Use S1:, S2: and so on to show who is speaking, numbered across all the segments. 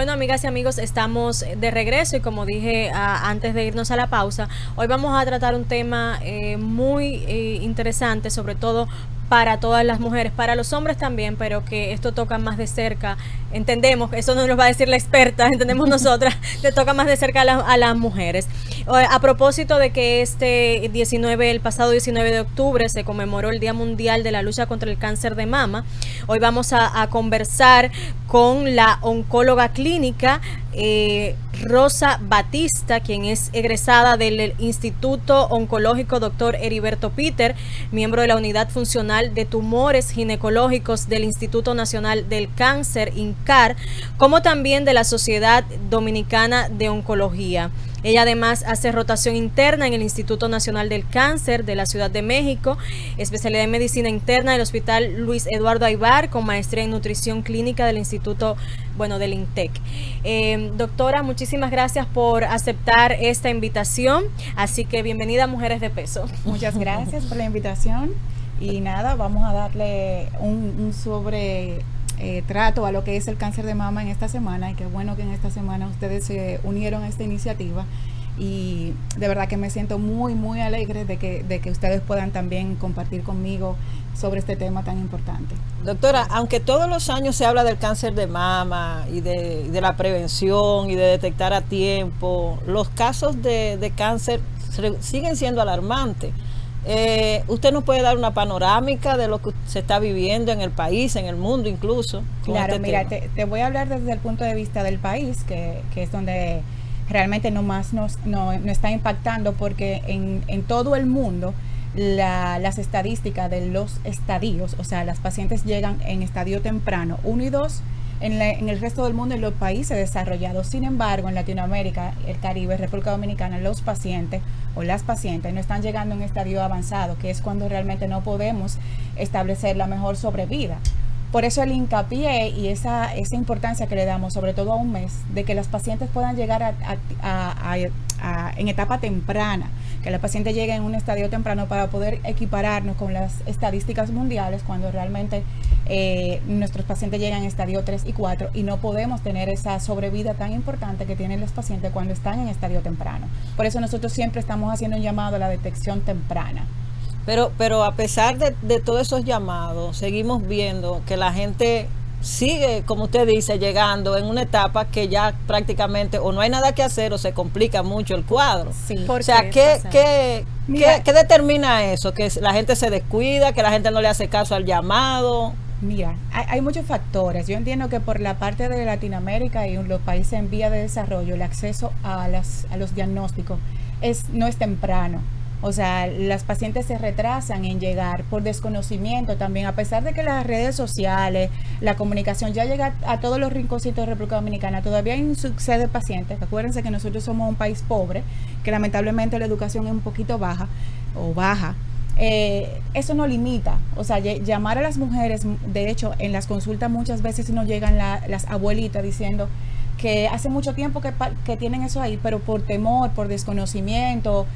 S1: Bueno, amigas y amigos, estamos de regreso y como dije antes de irnos a la pausa, hoy vamos a tratar un tema muy interesante, sobre todo para todas las mujeres, para los hombres también, pero que esto toca más de cerca. Entendemos, eso no nos va a decir la experta, entendemos nosotras, le toca más de cerca a las mujeres. A propósito de que el pasado 19 de octubre se conmemoró el Día Mundial de la Lucha contra el Cáncer de Mama, hoy vamos a conversar con la oncóloga clínica Rosa Batista, quien es egresada del Instituto Oncológico Dr. Heriberto Peter, miembro de la Unidad Funcional de Tumores Ginecológicos del Instituto Nacional del Cáncer, INCAR, como también de la Sociedad Dominicana de Oncología. Ella además hace rotación interna en el Instituto Nacional del Cáncer de la Ciudad de México, especialidad en medicina interna del Hospital Luis Eduardo Aybar, con maestría en nutrición clínica del Instituto, del INTEC. Doctora, muchísimas gracias por aceptar esta invitación, así que bienvenida a Mujeres de Peso.
S2: Muchas gracias por la invitación y nada, vamos a darle un trato a lo que es el cáncer de mama en esta semana, y qué bueno que en esta semana ustedes se unieron a esta iniciativa, y de verdad que me siento muy muy alegre de que ustedes puedan también compartir conmigo sobre este tema tan importante.
S3: Doctora, aunque todos los años se habla del cáncer de mama y de la prevención y de detectar a tiempo, los casos de cáncer siguen siendo alarmantes. ¿Usted nos puede dar una panorámica de lo que se está viviendo en el país, en el mundo incluso?
S2: Claro, mira, te voy a hablar desde el punto de vista del país, que es donde realmente nos está impactando, porque en todo el mundo las estadísticas de los estadios, o sea, las pacientes llegan en estadio temprano 1 y 2 en el resto del mundo, en los países desarrollados. Sin embargo, en Latinoamérica, el Caribe, República Dominicana, los pacientes o las pacientes no están llegando en un estadio avanzado, que es cuando realmente no podemos establecer la mejor sobrevida. Por eso el hincapié y esa importancia que le damos, sobre todo a un mes, de que las pacientes puedan llegar en etapa temprana, que la paciente llegue en un estadio temprano para poder equipararnos con las estadísticas mundiales, cuando realmente nuestros pacientes llegan en estadio 3 y 4 y no podemos tener esa sobrevida tan importante que tienen los pacientes cuando están en estadio temprano. Por eso nosotros siempre estamos haciendo un llamado a la detección temprana.
S3: Pero a pesar de todos esos llamados, seguimos viendo que la gente sigue, como usted dice, llegando en una etapa que ya prácticamente o no hay nada que hacer o se complica mucho el cuadro.
S2: Sí.
S3: O sea, ¿qué determina eso? ¿Que la gente se descuida, que la gente no le hace caso al llamado?
S2: Mira, hay muchos factores. Yo entiendo que por la parte de Latinoamérica y los países en vía de desarrollo, el acceso a los diagnósticos no es temprano. O sea, las pacientes se retrasan en llegar por desconocimiento también, a pesar de que las redes sociales, la comunicación ya llega a todos los rinconcitos de República Dominicana. Todavía hay un subset de pacientes. Acuérdense que nosotros somos un país pobre, que lamentablemente la educación es un poquito baja. Eso no limita, o sea, llamar a las mujeres. De hecho, en las consultas muchas veces nos llegan las abuelitas diciendo que hace mucho tiempo que tienen eso ahí, pero por temor, por desconocimiento,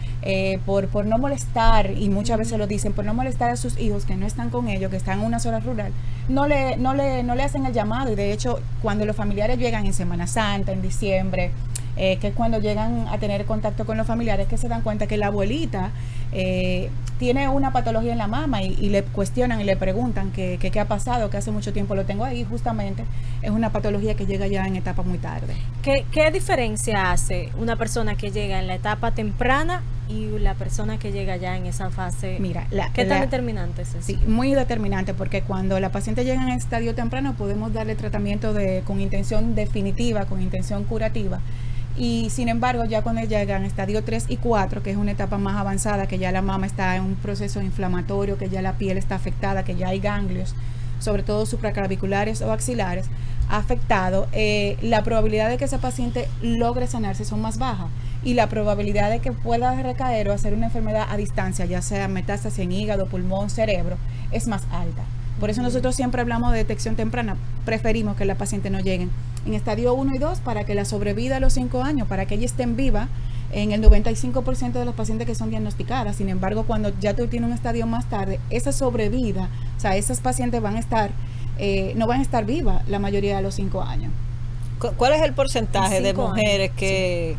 S2: por no molestar, y muchas veces lo dicen, por no molestar a sus hijos que no están con ellos, que están en una zona rural, no le hacen el llamado. Y de hecho, cuando los familiares llegan en Semana Santa, en diciembre, que es cuando llegan a tener contacto con los familiares, que se dan cuenta que la abuelita tiene una patología en la mama, y le cuestionan y le preguntan qué ha pasado, que hace mucho tiempo lo tengo ahí. Justamente es una patología que llega ya en etapa muy tarde.
S1: ¿Qué diferencia hace una persona que llega en la etapa temprana y la persona que llega ya en esa fase?
S2: Mira,
S1: ¿qué tan determinante es eso?
S2: Sí, muy determinante, porque cuando la paciente llega en estadio temprano podemos darle tratamiento con intención definitiva, con intención curativa. Y sin embargo, ya cuando llegan estadio 3 y 4, que es una etapa más avanzada, que ya la mama está en un proceso inflamatorio, que ya la piel está afectada, que ya hay ganglios, sobre todo supraclaviculares o axilares, afectado, la probabilidad de que esa paciente logre sanarse son más bajas, y la probabilidad de que pueda recaer o hacer una enfermedad a distancia, ya sea metástasis en hígado, pulmón, cerebro, es más alta. Por eso nosotros siempre hablamos de detección temprana. Preferimos que la paciente no llegue en estadio 1 y 2 para que la sobrevida a los 5 años, para que ella esté viva en el 95% de los pacientes que son diagnosticadas. Sin embargo, cuando ya tú tienes un estadio más tarde, esa sobrevida, o sea, esas pacientes no van a estar vivas la mayoría de los 5 años.
S3: ¿Cuál es el porcentaje de
S1: 5
S3: mujeres
S1: años,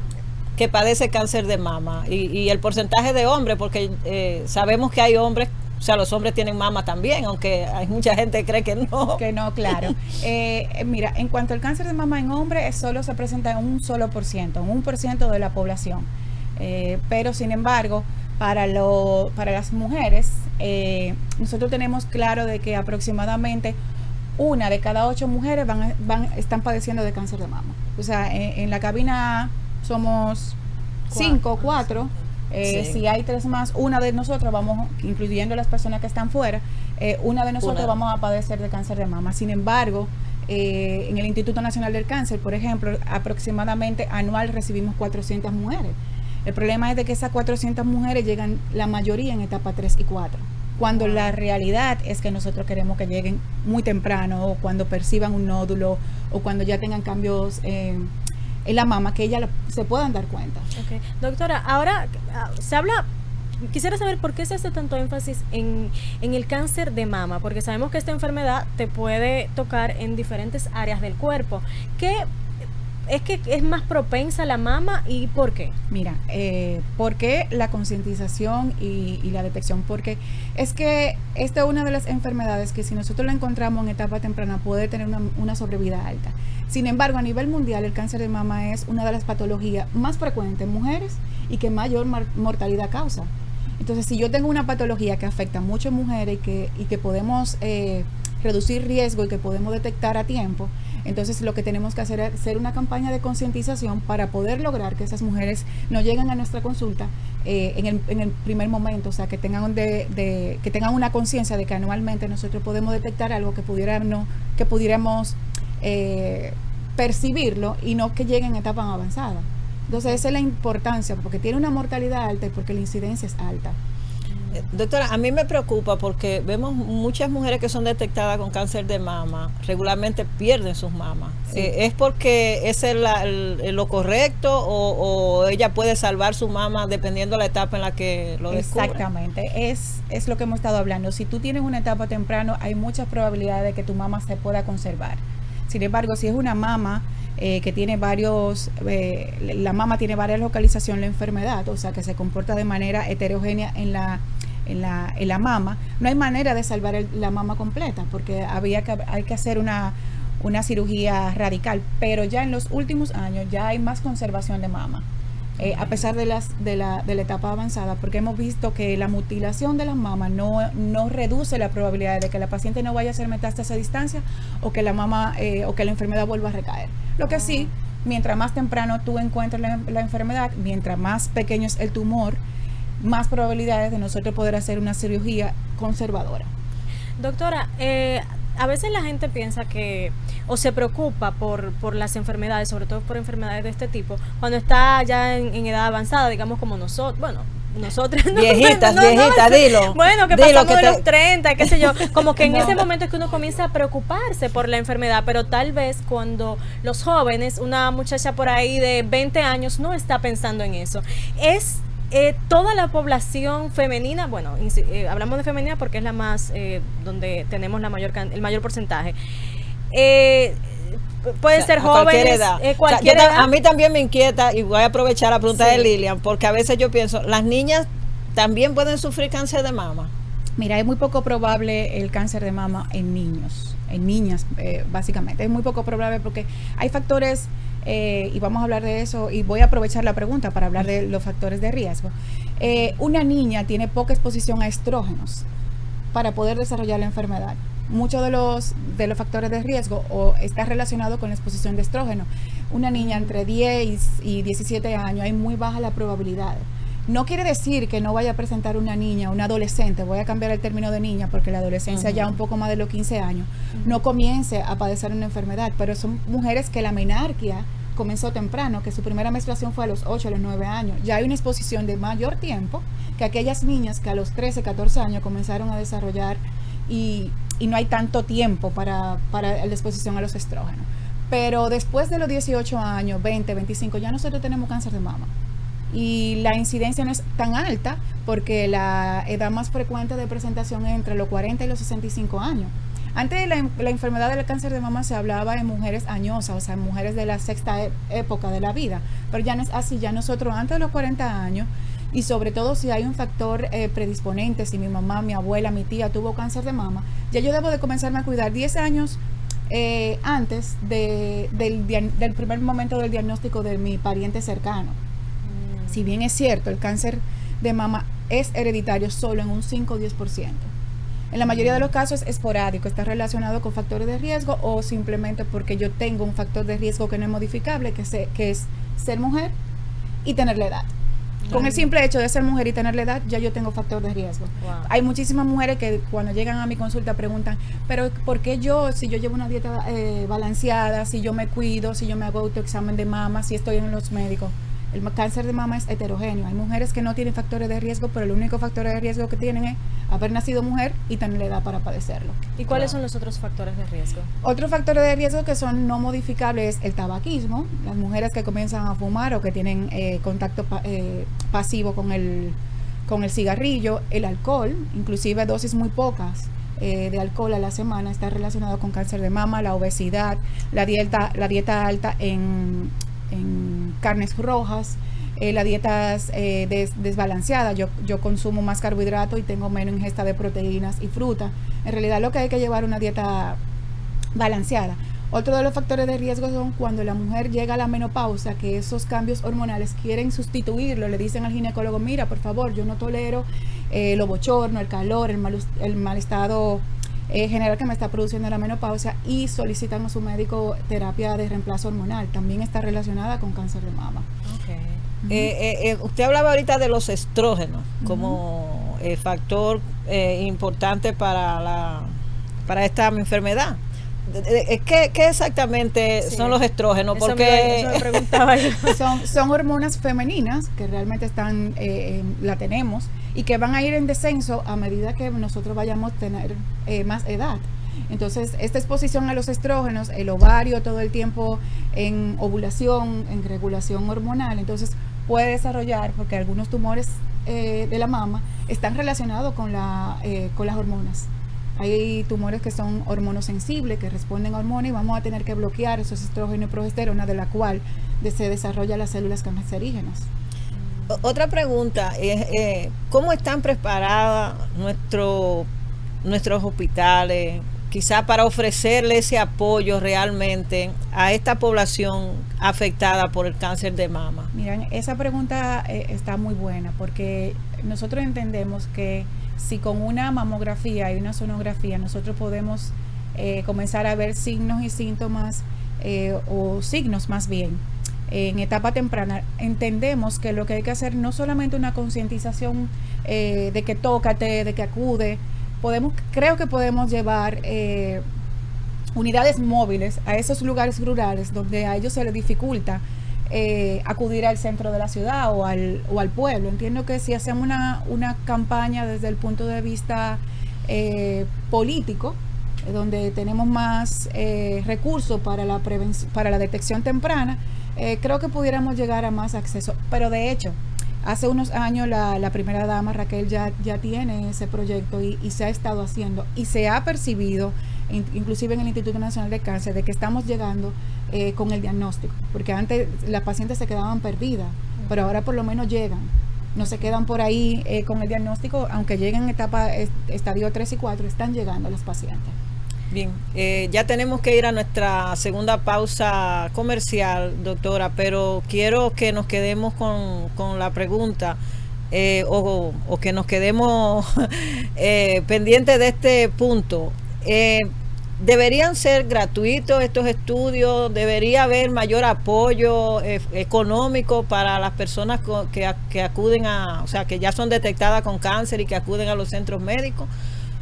S3: que padece cáncer de mama? Y el porcentaje de hombres, porque sabemos que hay hombres, o sea, los hombres tienen mama también, aunque hay mucha gente que cree que no.
S2: Que no, claro. Mira, en cuanto al cáncer de mama en hombres, solo se presenta en un solo por ciento, en 1% de la población. Pero sin embargo, para las mujeres, nosotros tenemos claro de que aproximadamente 1 de cada 8 mujeres están padeciendo de cáncer de mama. O sea, en la cabina somos 5 o 4.
S3: Sí.
S2: Si hay 3 más, una de nosotros vamos, incluyendo las personas que están fuera, una de nosotros vamos a padecer de cáncer de mama. Sin embargo, en el Instituto Nacional del Cáncer, por ejemplo, aproximadamente anual recibimos 400 mujeres. El problema es de que esas 400 mujeres llegan la mayoría en etapa 3 y 4. Cuando la realidad es que nosotros queremos que lleguen muy temprano, o cuando perciban un nódulo, o cuando ya tengan cambios en la mama, que ellas se puedan dar cuenta.
S1: Okay. Doctora, ahora se habla, quisiera saber por qué se hace tanto énfasis en el cáncer de mama, porque sabemos que esta enfermedad te puede tocar en diferentes áreas del cuerpo. ¿Qué es que es más propensa la mama y por qué?
S2: Mira, ¿por qué la concientización y la detección? Porque es que esta es una de las enfermedades que si nosotros la encontramos en etapa temprana puede tener una sobrevida alta. Sin embargo, a nivel mundial el cáncer de mama es una de las patologías más frecuentes en mujeres y que mayor mortalidad causa. Entonces, si yo tengo una patología que afecta a muchas mujeres y que podemos reducir riesgo y que podemos detectar a tiempo, entonces lo que tenemos que hacer es hacer una campaña de concientización para poder lograr que esas mujeres no lleguen a nuestra consulta en el primer momento, o sea, que tengan que tengan una conciencia de que anualmente nosotros podemos detectar algo que pudiéramos percibirlo y no que lleguen a etapas avanzadas. Entonces esa es la importancia, porque tiene una mortalidad alta y porque la incidencia es alta.
S3: Doctora, a mí me preocupa porque vemos muchas mujeres que son detectadas con cáncer de mama, regularmente pierden sus mamas. Sí. ¿Es porque ese es lo correcto o ella puede salvar su mama dependiendo de la etapa en la que lo descubre?
S2: Exactamente, es lo que hemos estado hablando. Si tú tienes una etapa temprano, hay muchas probabilidades de que tu mama se pueda conservar. Sin embargo, si es una mama que tiene la mama tiene varias localizaciones de la enfermedad, o sea que se comporta de manera heterogénea en la mama, no hay manera de salvar la mama completa, porque hay que hacer una cirugía radical, pero ya en los últimos años ya hay más conservación de mama, a pesar de la etapa avanzada, porque hemos visto que la mutilación de las mamas no reduce la probabilidad de que la paciente no vaya a hacer metástasis a distancia o que la mama o que la enfermedad vuelva a recaer. Lo que sí, mientras más temprano tú encuentres la enfermedad, mientras más pequeño es el tumor, más probabilidades de nosotros poder hacer una cirugía conservadora.
S1: Doctora, a veces la gente piensa que o se preocupa por las enfermedades, sobre todo por enfermedades de este tipo, cuando está ya en edad avanzada, digamos como nosotros, bueno, nosotras
S3: viejitas, dilo.
S1: Bueno, que pasamos de los 30, qué sé yo, como que en ese momento es que uno comienza a preocuparse por la enfermedad, pero tal vez cuando los jóvenes, una muchacha por ahí de 20 años no está pensando en eso. Es toda la población femenina, bueno, hablamos de femenina porque es la más, donde tenemos el mayor porcentaje. Pueden ser jóvenes, cualquier edad.
S3: A mí también me inquieta, y voy a aprovechar la pregunta de Lilian, porque a veces yo pienso, ¿las niñas también pueden sufrir cáncer de mama?
S2: Mira, es muy poco probable el cáncer de mama en niños, en niñas, básicamente. Es muy poco probable porque hay factores, y vamos a hablar de eso, y voy a aprovechar la pregunta para hablar de los factores de riesgo. Una niña tiene poca exposición a estrógenos para poder desarrollar la enfermedad. Muchos de los factores de riesgo está relacionado con la exposición de estrógeno. Una niña entre 10 y 17 años, hay muy baja la probabilidad. No quiere decir que no vaya a presentar una niña, una adolescente, voy a cambiar el término de niña porque la adolescencia ya un poco más de los 15 años, no comience a padecer una enfermedad, pero son mujeres que la menarquia comenzó temprano, que su primera menstruación fue a los 8, a los 9 años. Ya hay una exposición de mayor tiempo que aquellas niñas que a los 13, 14 años comenzaron a desarrollar y no hay tanto tiempo para la exposición a los estrógenos. Pero después de los 18 años, 20, 25, ya nosotros tenemos cáncer de mama. Y la incidencia no es tan alta porque la edad más frecuente de presentación es entre los 40 y los 65 años. Antes la enfermedad del cáncer de mama se hablaba en mujeres añosas, o sea, en mujeres de la sexta época de la vida, pero ya no es así, ya nosotros antes de los 40 años, y sobre todo si hay un factor predisponente, si mi mamá, mi abuela, mi tía tuvo cáncer de mama, ya yo debo de comenzarme a cuidar 10 años antes del primer momento del diagnóstico de mi pariente cercano. Si bien es cierto, el cáncer de mama es hereditario solo en un 5 o 10%. En la mayoría de los casos es esporádico, está relacionado con factores de riesgo o simplemente porque yo tengo un factor de riesgo que no es modificable, que es ser mujer y tener la edad. Con el simple hecho de ser mujer y tener la edad, ya yo tengo factor de riesgo.
S1: Wow.
S2: Hay muchísimas mujeres que cuando llegan a mi consulta preguntan, pero ¿por qué yo, si yo llevo una dieta balanceada, si yo me cuido, si yo me hago autoexamen de mama, si estoy en los médicos? El cáncer de mama es heterogéneo. Hay mujeres que no tienen factores de riesgo, pero el único factor de riesgo que tienen es haber nacido mujer y tener la edad para padecerlo.
S1: ¿Y cuáles son los otros factores de riesgo?
S2: Otros factores de riesgo que son no modificables es el tabaquismo, las mujeres que comienzan a fumar o que tienen contacto pasivo con el cigarrillo, el alcohol, inclusive dosis muy pocas de alcohol a la semana está relacionado con cáncer de mama, la obesidad, la dieta alta en carnes rojas, la dieta desbalanceada. Yo consumo más carbohidrato y tengo menos ingesta de proteínas y fruta. En realidad lo que hay que llevar una dieta balanceada. Otro de los factores de riesgo son cuando la mujer llega a la menopausia, que esos cambios hormonales quieren sustituirlo, le dicen al ginecólogo, mira, por favor, yo no tolero lo bochorno, el calor, el mal estado general que me está produciendo la menopausia, y solicitan a su médico terapia de reemplazo hormonal. También está relacionada con cáncer de mama.
S1: Okay.
S3: Usted hablaba ahorita de los estrógenos como factor importante para esta enfermedad. ¿Qué exactamente son los estrógenos?
S1: Eso
S3: Porque
S1: me preguntaba yo.
S2: Son hormonas femeninas que realmente la tenemos y que van a ir en descenso a medida que nosotros vayamos a tener más edad. Entonces, esta exposición a los estrógenos, el ovario todo el tiempo en ovulación, en regulación hormonal, entonces puede desarrollar, porque algunos tumores de la mama están relacionados con las hormonas. Hay tumores que son hormonosensibles, que responden a hormonas, y vamos a tener que bloquear esos estrógenos y progesterona, de la cual se desarrollan las células cancerígenas.
S3: Otra pregunta es, ¿cómo están preparadas nuestros hospitales, quizá para ofrecerle ese apoyo realmente a esta población afectada por el cáncer de mama?
S2: Miren, esa pregunta está muy buena, porque nosotros entendemos que si con una mamografía y una sonografía nosotros podemos comenzar a ver signos y síntomas, o signos más bien, en etapa temprana, entendemos que lo que hay que hacer no solamente una concientización de que tócate, de que acude. Creo que podemos llevar unidades móviles a esos lugares rurales donde a ellos se les dificulta acudir al centro de la ciudad o al pueblo. Entiendo que si hacemos una campaña desde el punto de vista político, donde tenemos más recursos para la detección temprana, creo que pudiéramos llegar a más acceso. Pero de hecho, hace unos años la primera dama Raquel ya tiene ese proyecto y se ha estado haciendo y se ha percibido, inclusive en el Instituto Nacional de Cáncer, de que estamos llegando con el diagnóstico, porque antes las pacientes se quedaban perdidas, pero ahora por lo menos llegan, no se quedan por ahí con el diagnóstico, aunque lleguen en etapa estadio 3 y 4, están llegando las pacientes.
S3: Bien, ya tenemos que ir a nuestra segunda pausa comercial, doctora, pero quiero que nos quedemos con la pregunta o que nos quedemos pendientes de este punto. ¿Deberían ser gratuitos estos estudios? ¿Debería haber mayor apoyo económico para las personas que acuden o sea, que ya son detectadas con cáncer y que acuden a los centros médicos?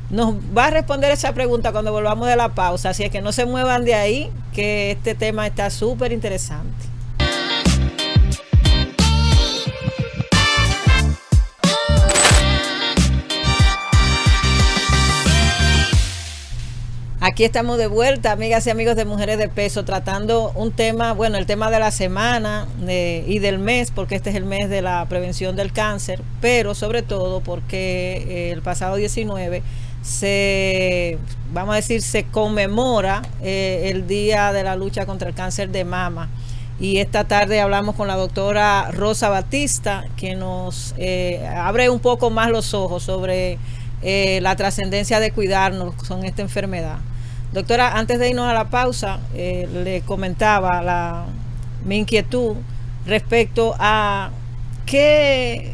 S3: Nos va a responder esa pregunta cuando volvamos de la pausa, así es que no se muevan de ahí, que este tema está súper interesante. Aquí estamos de vuelta, amigas y amigos de Mujeres de Peso, tratando un tema, bueno, el tema de la semana y del mes, porque este es el mes de la prevención del cáncer, pero sobre todo porque el pasado 19 vamos a decir, se conmemora el Día de la Lucha contra el Cáncer de Mama. Y esta tarde hablamos con la doctora Rosa Batista, que nos abre un poco más los ojos sobre la trascendencia de cuidarnos con esta enfermedad. Doctora, antes de irnos a la pausa, le comentaba mi inquietud respecto a qué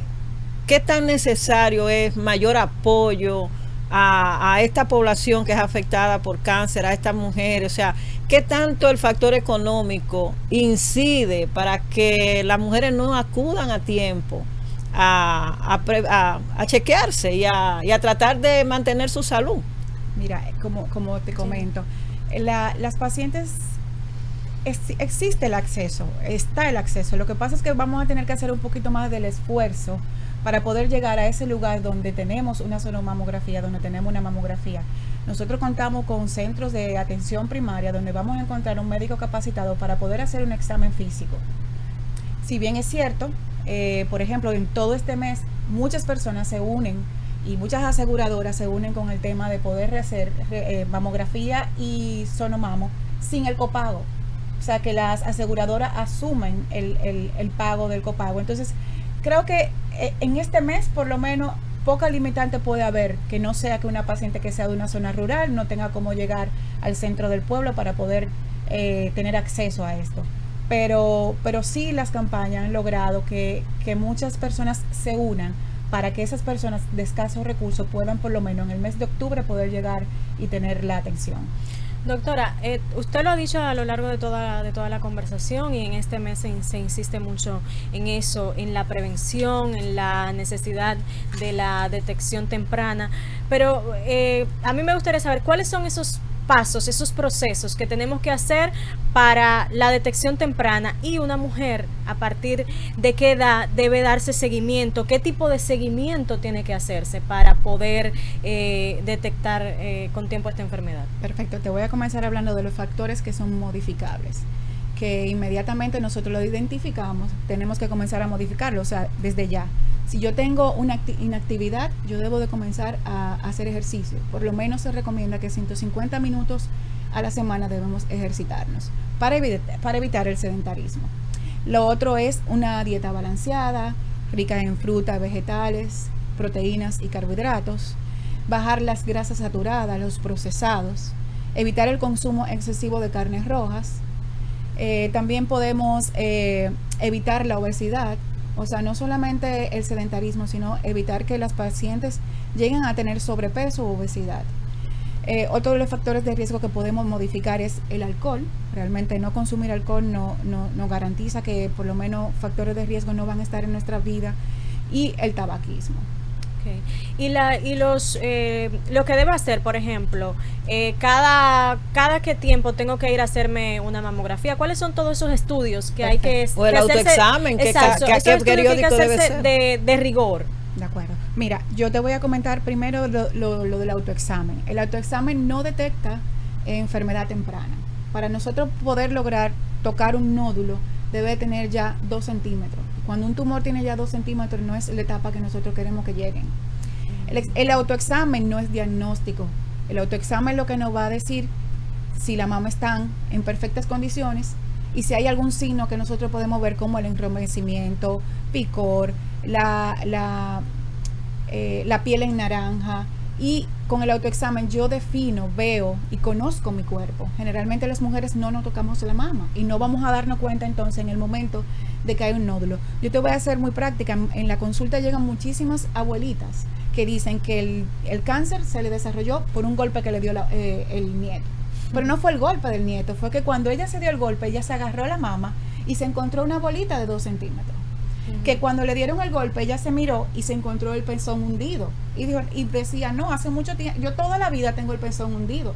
S3: tan necesario es mayor apoyo a esta población que es afectada por cáncer, a estas mujeres. O sea, ¿qué tanto el factor económico incide para que las mujeres no acudan a tiempo a chequearse y a tratar de mantener su salud?
S2: Mira, como te comento, las pacientes, existe el acceso, está el acceso. Lo que pasa es que vamos a tener que hacer un poquito más del esfuerzo para poder llegar a ese lugar donde tenemos una sonomamografía, donde tenemos una mamografía. Nosotros contamos con centros de atención primaria donde vamos a encontrar un médico capacitado para poder hacer un examen físico. Si bien es cierto, por ejemplo, en todo este mes muchas personas se unen y muchas aseguradoras se unen con el tema de poder hacer mamografía y sonomamo sin el copago. O sea, que las aseguradoras asumen el pago del copago. Entonces, creo que en este mes, por lo menos, poca limitante puede haber, que no sea que una paciente que sea de una zona rural no tenga cómo llegar al centro del pueblo para poder tener acceso a esto. Pero sí las campañas han logrado que muchas personas se unan para que esas personas de escasos recursos puedan por lo menos en el mes de octubre poder llegar y tener la atención.
S1: Doctora, usted lo ha dicho a lo largo de toda la conversación, y en este mes se insiste mucho en eso, en la prevención, en la necesidad de la detección temprana, pero a mí me gustaría saber cuáles son esos pasos, esos procesos que tenemos que hacer para la detección temprana, y una mujer a partir de qué edad debe darse seguimiento, qué tipo de seguimiento tiene que hacerse para poder detectar con tiempo esta enfermedad.
S2: Perfecto, te voy a comenzar hablando de los factores que son modificables, que inmediatamente nosotros lo identificamos, tenemos que comenzar a modificarlo, o sea, desde ya. Si yo tengo una inactividad, yo debo de comenzar a hacer ejercicio. Por lo menos se recomienda que 150 minutos a la semana debemos ejercitarnos para evitar el sedentarismo. Lo otro es una dieta balanceada, rica en frutas, vegetales, proteínas y carbohidratos. Bajar las grasas saturadas, los procesados. Evitar el consumo excesivo de carnes rojas. También podemos evitar la obesidad. O sea, no solamente el sedentarismo, sino evitar que las pacientes lleguen a tener sobrepeso o obesidad. Otro de los factores de riesgo que podemos modificar es el alcohol. Realmente no consumir alcohol no garantiza que por lo menos factores de riesgo no van a estar en nuestra vida. Y el tabaquismo.
S1: Okay. Y lo que debo hacer, por ejemplo, cada qué tiempo tengo que ir a hacerme una mamografía. ¿Cuáles son todos esos estudios que hay que
S3: o el autoexamen,
S1: que
S3: qué periódico debe ser
S1: de rigor?
S2: De acuerdo. Mira, yo te voy a comentar primero lo del autoexamen. El autoexamen no detecta enfermedad temprana. Para nosotros poder lograr tocar un nódulo, debe tener ya 2 centímetros. Cuando un tumor tiene ya 2 centímetros, no es la etapa que nosotros queremos que lleguen. El autoexamen no es diagnóstico. El autoexamen lo que nos va a decir si la mama está en perfectas condiciones y si hay algún signo que nosotros podemos ver, como el enrojecimiento, picor, la piel en naranja. Y con el autoexamen yo defino, veo y conozco mi cuerpo. Generalmente las mujeres no nos tocamos la mama y no vamos a darnos cuenta entonces en el momento de que hay un nódulo. Yo te voy a hacer muy práctica. En la consulta llegan muchísimas abuelitas que dicen que el cáncer se le desarrolló por un golpe que le dio el nieto. Pero no fue el golpe del nieto, fue que cuando ella se dio el golpe, ella se agarró la mama y se encontró una bolita de 2 centímetros. Que cuando le dieron el golpe, ella se miró y se encontró el pezón hundido. Y decía, no, hace mucho tiempo, yo toda la vida tengo el pezón hundido.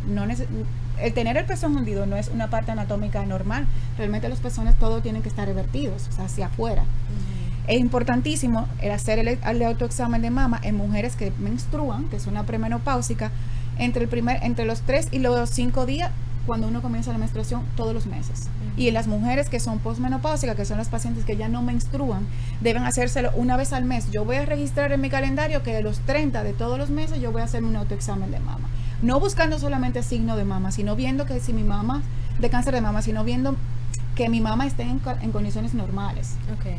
S2: El tener el pezón hundido no es una parte anatómica normal. Realmente los pezones todos tienen que estar revertidos, o sea, hacia afuera. Es importantísimo el hacer el autoexamen de mama en mujeres que menstruan, que es una premenopáusica, entre los 3 y los 5 días cuando uno comienza la menstruación todos los meses. Y en las mujeres que son posmenopáusicas, que son las pacientes que ya no menstruan, deben hacérselo una vez al mes. Yo voy a registrar en mi calendario que a los 30 de todos los meses yo voy a hacerme un autoexamen de mama. No buscando solamente signo de mama, sino viendo que si mi mama, de cáncer de mama, sino viendo que mi mama esté en condiciones normales.
S1: Okay.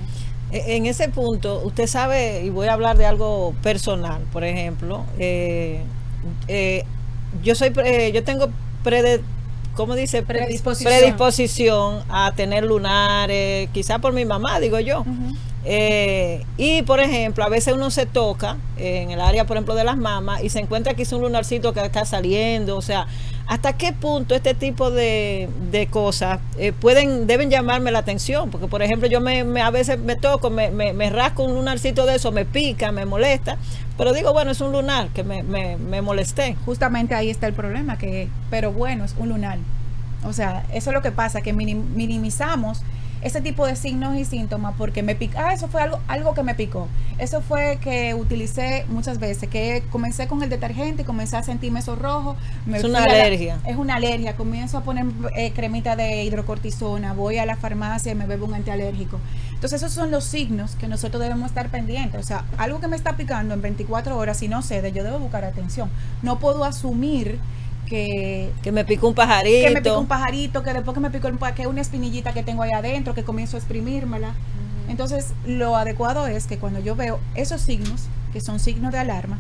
S3: En ese punto, usted sabe, y voy a hablar de algo personal, por ejemplo, yo tengo ¿cómo dice? Predisposición a tener lunares, quizá por mi mamá, digo yo. Y por ejemplo, a veces uno se toca en el área, por ejemplo, de las mamas y se encuentra que es un lunarcito que está saliendo. O sea, ¿hasta qué punto este tipo de cosas deben llamarme la atención? Porque por ejemplo, yo a veces me toco, me rasco un lunarcito de eso, me pica, me molesta, pero digo, bueno, es un lunar que me molesté.
S2: Justamente ahí está el problema, pero bueno, es un lunar. O sea, eso es lo que pasa, que minimizamos ese tipo de signos y síntomas porque me picó. Eso fue algo que me picó. Eso fue que utilicé muchas veces, que comencé con el detergente y comencé a sentirme esos rojos.
S3: Es una alergia.
S2: Es una alergia. Comienzo a poner cremita de hidrocortisona, voy a la farmacia y me bebo un antialérgico. Entonces esos son los signos que nosotros debemos estar pendientes. O sea, algo que me está picando en 24 horas, si no cede, yo debo buscar atención. No puedo asumir que
S3: me picó un pajarito.
S2: Que me picó un pajarito, que después que me picó que una espinillita que tengo ahí adentro, que comienzo a exprimírmela. Entonces, lo adecuado es que cuando yo veo esos signos, que son signos de alarma,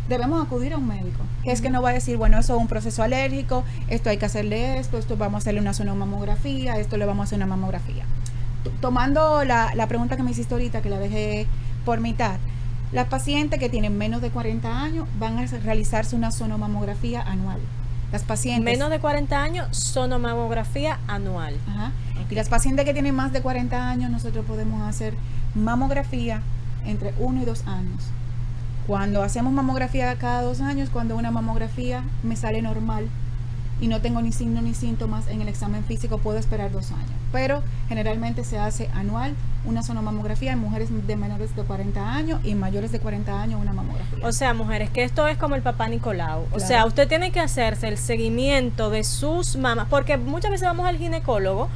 S2: debemos acudir a un médico. Que es que no va a decir, bueno, eso es un proceso alérgico, esto hay que hacerle esto vamos a hacerle una sonomamografía, esto le vamos a hacer una mamografía. Tomando la pregunta que me hiciste ahorita, que la dejé por mitad, las pacientes que tienen menos de 40 años van a realizarse una sonomamografía anual. Las pacientes
S1: menos de 40 años, sonomamografía anual.
S2: Ajá. Okay. Y las pacientes que tienen más de 40 años, nosotros podemos hacer mamografía entre 1 y 2 años. Cuando hacemos mamografía cada 2 años, cuando una mamografía me sale normal y no tengo ni signos ni síntomas en el examen físico, puedo esperar 2 años. Pero generalmente se hace anual una sonomamografía en mujeres de menores de 40 años y mayores de 40 años una mamografía.
S1: O sea, mujeres, que esto es como el papá Nicolau.
S2: Claro.
S1: O sea, usted tiene que hacerse el seguimiento de sus mamas, porque muchas veces vamos al ginecólogo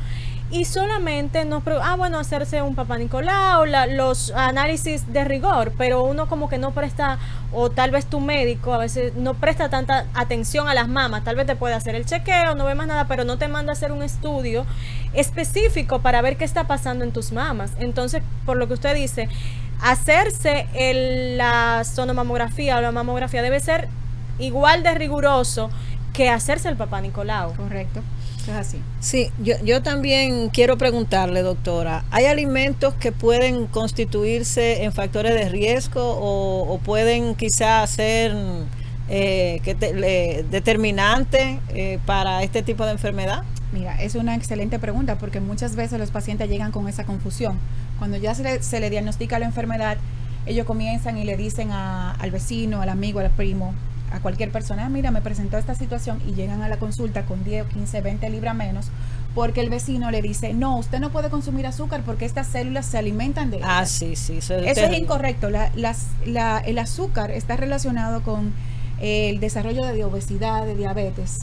S1: y solamente nos bueno, hacerse un papá Nicolau, los análisis de rigor, pero uno como que no presta, o tal vez tu médico a veces no presta tanta atención a las mamas, tal vez te puede hacer el chequeo, no ve más nada, pero no te manda a hacer un estudio específico para ver qué está pasando en tus mamas. Entonces, por lo que usted dice, hacerse la sonomamografía o la mamografía debe ser igual de riguroso que hacerse el papá Nicolau.
S2: Correcto. Es así.
S3: Sí, yo también quiero preguntarle, doctora, ¿hay alimentos que pueden constituirse en factores de riesgo o pueden quizás ser determinantes para este tipo de enfermedad?
S2: Mira, es una excelente pregunta porque muchas veces los pacientes llegan con esa confusión. Cuando ya se le diagnostica la enfermedad, ellos comienzan y le dicen al vecino, al amigo, al primo, a cualquier persona, mira, me presentó esta situación, y llegan a la consulta con 10, 15, 20 libras menos, porque el vecino le dice, no, usted no puede consumir azúcar porque estas células se alimentan de ella.
S3: Sí. Eso
S2: es incorrecto. El azúcar está relacionado con el desarrollo de obesidad, de diabetes,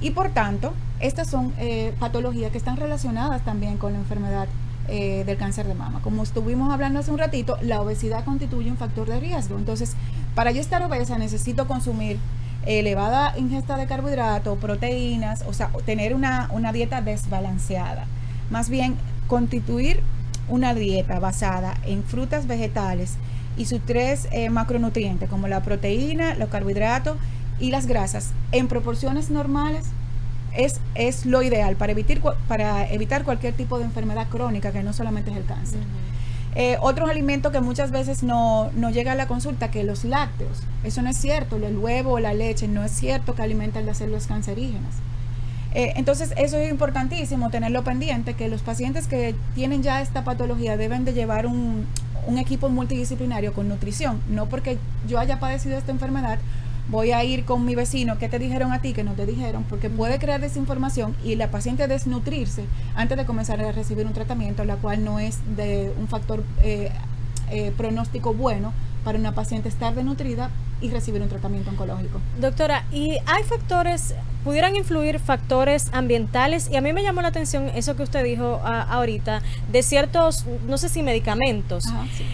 S2: y por tanto, estas son patologías que están relacionadas también con la enfermedad del cáncer de mama. Como estuvimos hablando hace un ratito, la obesidad constituye un factor de riesgo. Entonces, para yo estar obesa necesito consumir elevada ingesta de carbohidratos, proteínas, o sea, tener una dieta desbalanceada. Más bien, constituir una dieta basada en frutas, vegetales y sus 3 macronutrientes, como la proteína, los carbohidratos y las grasas, en proporciones normales, es lo ideal para evitar cualquier tipo de enfermedad crónica, que no solamente es el cáncer. Otros alimentos que muchas veces no llega a la consulta, que los lácteos, eso no es cierto, el huevo o la leche no es cierto que alimentan las células cancerígenas. Entonces eso es importantísimo tenerlo pendiente, que los pacientes que tienen ya esta patología deben de llevar un equipo multidisciplinario con nutrición. No porque yo haya padecido esta enfermedad voy a ir con mi vecino, ¿qué te dijeron a ti que no te dijeron? Porque puede crear desinformación y la paciente desnutrirse antes de comenzar a recibir un tratamiento, la cual no es de un factor pronóstico bueno para una paciente estar desnutrida y recibir un tratamiento oncológico.
S1: Doctora, ¿y hay factores, pudieran influir factores ambientales? Y a mí me llamó la atención eso que usted dijo ahorita, de ciertos, no sé si medicamentos,
S2: Ajá, sí.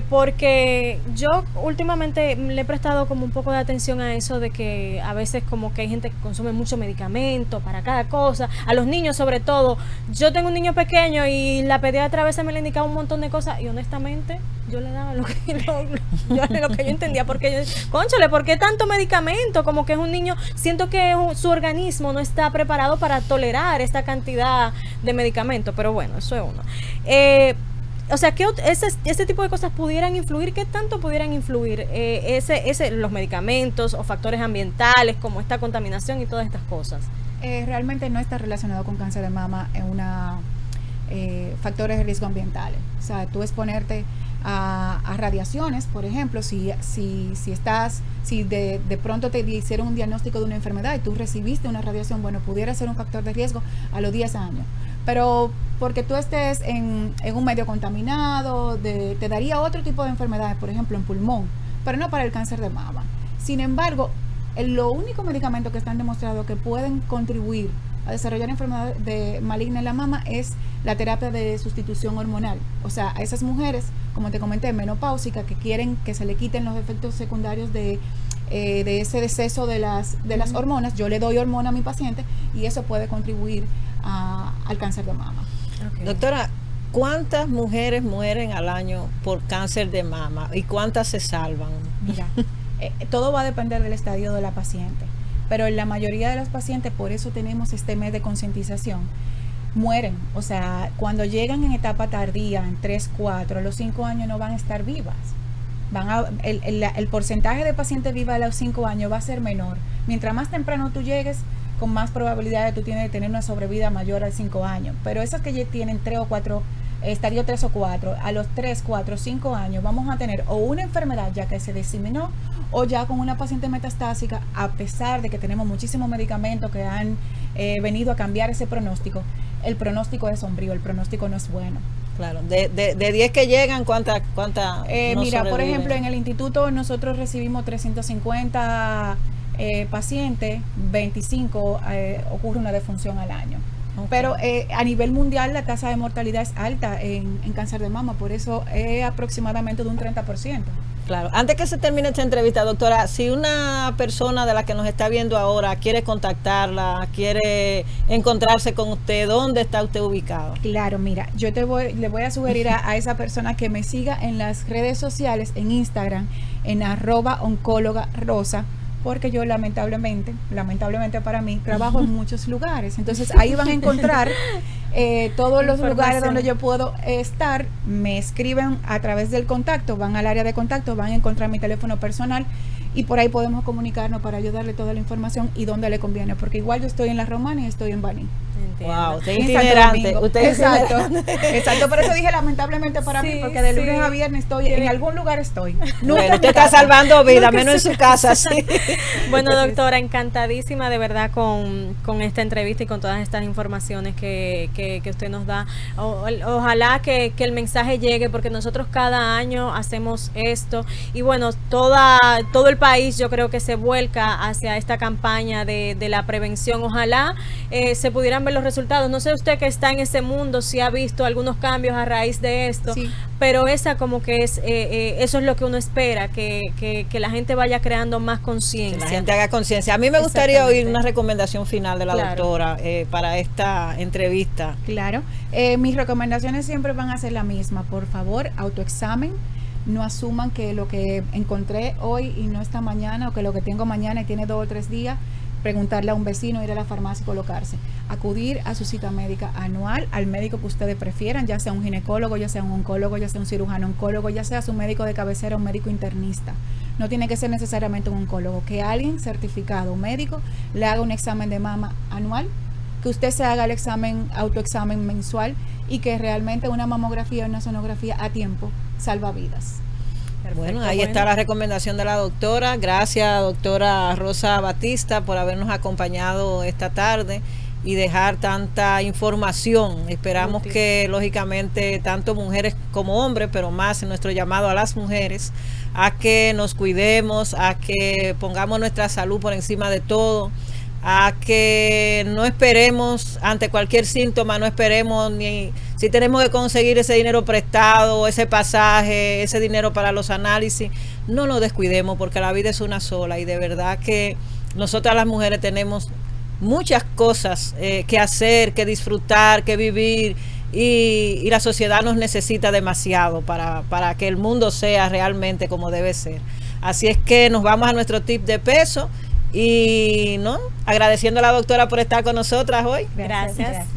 S1: porque yo últimamente le he prestado como un poco de atención a eso de que a veces como que hay gente que consume mucho medicamento para cada cosa, a los niños sobre todo. Yo tengo un niño pequeño y la pediatra a veces me le indicaba un montón de cosas y honestamente yo le daba lo que yo entendía, porque yo, cónchale, ¿por qué tanto medicamento? Como que es un niño, siento que su organismo no está preparado para tolerar esta cantidad de medicamentos, pero bueno, eso es uno. O sea, que ese tipo de cosas pudieran influir, ¿qué tanto pudieran influir los medicamentos o factores ambientales como esta contaminación y todas estas cosas?
S2: Realmente no está relacionado con cáncer de mama en factores de riesgo ambientales. O sea, tú exponerte a radiaciones, por ejemplo, si de pronto te hicieron un diagnóstico de una enfermedad y tú recibiste una radiación, bueno, pudiera ser un factor de riesgo a los 10 años. Pero porque tú estés en un medio contaminado, te daría otro tipo de enfermedades, por ejemplo, en pulmón, pero no para el cáncer de mama. Sin embargo, lo único medicamento que están demostrados que pueden contribuir a desarrollar enfermedad maligna en la mama es la terapia de sustitución hormonal. O sea, a esas mujeres, como te comenté, menopáusicas, que quieren que se le quiten los efectos secundarios de ese deceso de las hormonas, yo le doy hormona a mi paciente y eso puede contribuir al cáncer de mama.
S3: Okay. Doctora, ¿cuántas mujeres mueren al año por cáncer de mama y cuántas se salvan?
S2: Mira, todo va a depender del estadio de la paciente, pero en la mayoría de las pacientes, por eso tenemos este mes de concientización, mueren. O sea, cuando llegan en etapa tardía, en 3, 4, a los 5 años no van a estar vivas. El porcentaje de pacientes vivas a los 5 años va a ser menor. Mientras más temprano tú llegues, con más probabilidades tú tienes de tener una sobrevida mayor a 5 años. Pero esas que ya tienen 3 o 4, estadio 3 o 4, a los 3, 4, 5 años vamos a tener o una enfermedad ya que se diseminó o ya con una paciente metastásica, a pesar de que tenemos muchísimos medicamentos que han venido a cambiar ese pronóstico. El pronóstico es sombrío, el pronóstico no es bueno.
S3: Claro, de 10 que llegan, ¿cuánta no
S2: mira, por
S3: sobreviven?
S2: ejemplo, en el instituto nosotros recibimos 350 pacientes, 25 ocurre una defunción al año. Okay. Pero a nivel mundial la tasa de mortalidad es alta en cáncer de mama, por eso es aproximadamente de un 30%.
S3: Claro. Antes que se termine esta entrevista, doctora, si una persona de la que nos está viendo ahora quiere contactarla, quiere encontrarse con usted, ¿dónde está usted ubicado?
S2: Claro, mira, yo le voy a sugerir a esa persona que me siga en las redes sociales, en Instagram, en @oncóloga_rosa, porque yo lamentablemente para mí, trabajo en muchos lugares. Entonces ahí van a encontrar todos los lugares donde yo puedo estar. Me escriben a través del contacto, van al área de contacto, van a encontrar mi teléfono personal y por ahí podemos comunicarnos para ayudarle toda la información y dónde le conviene, porque igual yo estoy en La Romana y estoy en Baní.
S3: Wow, usted es itinerante.
S2: Exacto, por eso dije lamentablemente para mí, porque de lunes a viernes estoy, en algún lugar estoy.
S3: Bueno, usted está salvando vida, menos en su casa, sí.
S1: Bueno, doctora, encantadísima de verdad con esta entrevista y con todas estas informaciones que usted nos da. Ojalá que el mensaje llegue, porque nosotros cada año hacemos esto y bueno, todo el país yo creo que se vuelca hacia esta campaña de la prevención. Ojalá se pudieran ver los resultados. No sé usted que está en ese mundo si ha visto algunos cambios a raíz de esto, sí, pero esa como que es eso es lo que uno espera, que la gente vaya creando más conciencia.
S3: Que la gente haga conciencia. A mí me gustaría oír una recomendación final de la doctora para esta entrevista.
S2: Claro, mis recomendaciones siempre van a ser la misma. Por favor, autoexamen. No asuman que lo que encontré hoy y no está mañana, o que lo que tengo mañana y tiene 2 o 3 días. Preguntarle a un vecino, ir a la farmacia y colocarse. Acudir a su cita médica anual, al médico que ustedes prefieran, ya sea un ginecólogo, ya sea un oncólogo, ya sea un cirujano oncólogo, ya sea su médico de cabecera o un médico internista. No tiene que ser necesariamente un oncólogo. Que alguien certificado, un médico, le haga un examen de mama anual, que usted se haga el autoexamen mensual y que realmente una mamografía o una sonografía a tiempo salva vidas.
S3: Perfecto, bueno, ahí está la recomendación de la doctora. Gracias, doctora Rosa Batista, por habernos acompañado esta tarde y dejar tanta información. Esperamos que lógicamente tanto mujeres como hombres, pero más en nuestro llamado a las mujeres, a que nos cuidemos, a que pongamos nuestra salud por encima de todo, a que no esperemos ante cualquier síntoma, no esperemos ni si tenemos que conseguir ese dinero prestado, ese pasaje, ese dinero para los análisis, no nos descuidemos porque la vida es una sola y de verdad que nosotras las mujeres tenemos muchas cosas que hacer, que disfrutar, que vivir y la sociedad nos necesita demasiado para que el mundo sea realmente como debe ser. Así es que nos vamos a nuestro tip de peso y no agradeciendo a la doctora por estar con nosotras hoy.
S1: Gracias.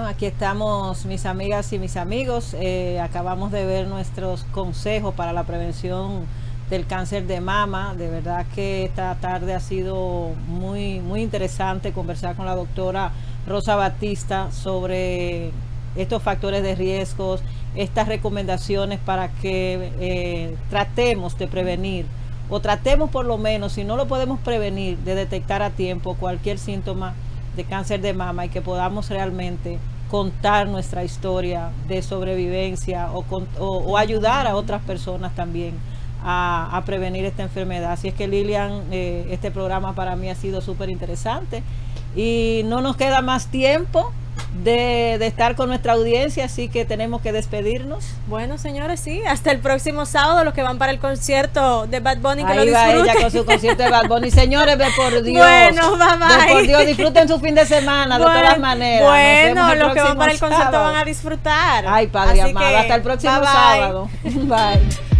S3: Aquí estamos mis amigas y mis amigos, acabamos de ver nuestros consejos para la prevención del cáncer de mama. De verdad que esta tarde ha sido muy interesante conversar con la doctora Rosa Batista sobre estos factores de riesgos, estas recomendaciones para que tratemos de prevenir o tratemos por lo menos, si no lo podemos prevenir, de detectar a tiempo cualquier síntoma de cáncer de mama y que podamos realmente contar nuestra historia de sobrevivencia o ayudar a otras personas también a prevenir esta enfermedad. Así es que Lilian, este programa para mí ha sido súper interesante y no nos queda más tiempo de estar con nuestra audiencia, así que tenemos que despedirnos.
S1: Bueno, señores, sí, hasta el próximo sábado, los que van para el concierto de Bad Bunny, que
S3: ahí
S1: lo
S3: va
S1: disfruten.
S3: ella con su concierto de Bad Bunny. Señores, ve por Dios.
S1: Bueno, bye.
S3: Ve por Dios, disfruten su fin de semana de todas maneras.
S1: Bueno, los que van para el concierto van a disfrutar.
S3: Ay, Padre
S1: así
S3: amado, hasta el próximo
S1: bye.
S3: sábado. Bye.